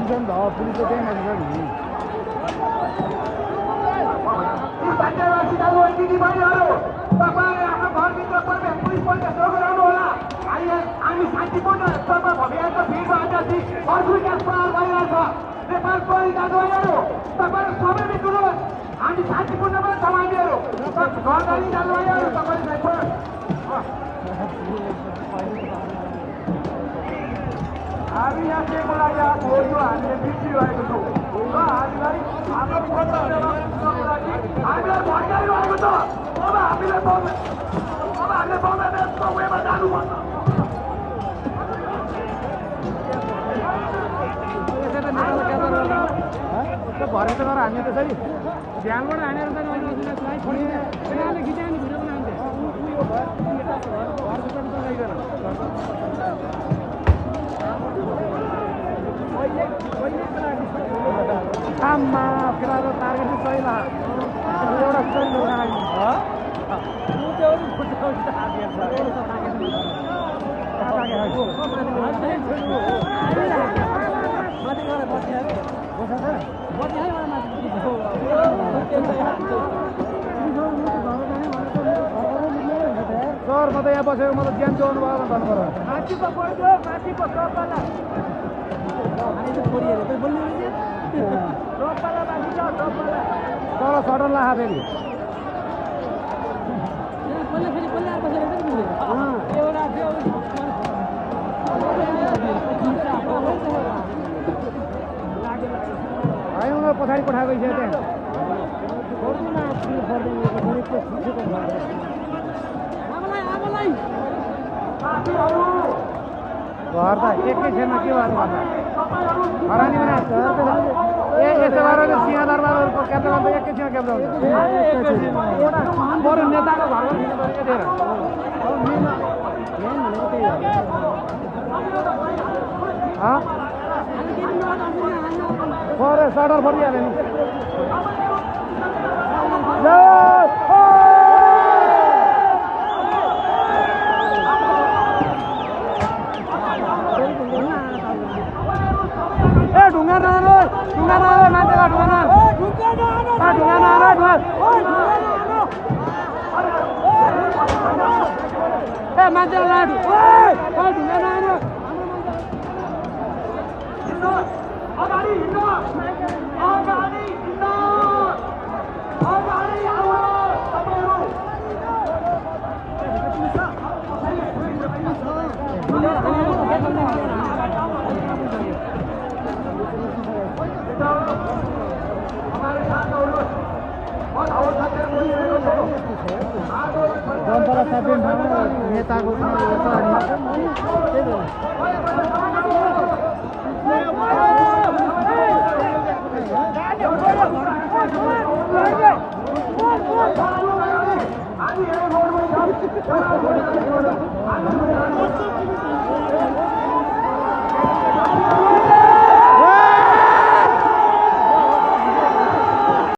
police पुलिसले त्यही मान्छ नि तपाईँ आफ्नो घरभित्र तपाईँ पुलिस पल्ट जोगाउनु होला हामी शान्तिपूर्ण भव्यको भिडमा आएपछि अर्को प्रहार भइरहेछ नेपाल प्रहरी दाजुभाइहरू तपाईँहरू सबै बिग्रुनुहोस् हामी शान्तिपूर्णमा छौँ हामीहरू सरकारी दाजुभाइहरू तपाईँले हामी यहाँ केको लागि आएको हो यो हामीले बिर्सिरहेको छौँ र हामीलाई हाम्रो प्रतिनिधित्वको लागि हामीलाई भनिरहेको छ अब हामीले बङ्गलादेशको वेमा जानुपर्छ भरे त गरेर हामी त्यसरी ध्यानबाट हानेर चाहिँ खिचायो नि भिडियो आम्मा केटाको टार्गेट चाहिँ पहिला एउटा सर म त यहाँ बसेको म त ज्यान जोड्नु भयो भन्नु पर्यो माथिको पढ्यो माथिको टपला तल सडन ला फेरि होइन पछाडि पठाएको छ त्यहाँ घर त एकै छैन के गर्नु भन्दा हरानी भने यस्तो गरेर सिंहदरबारहरूको क्याप्चा गर्दा एकै छैन क्याप्चा हुन्छ बरु नेताको घरमा यतिखेर परे सडर फरिहाल्यो नि ढुङ्गा नहाल्नु मान्छेलाई ढुङ्गा नहाल्नु ए मान्छेलाई लाडु ढुङ्गा नहाल्नु अगाडि हिँड्नु अगाडि हिँड्नु अगाडि आउनु जनतालाई साथै नेताको हामी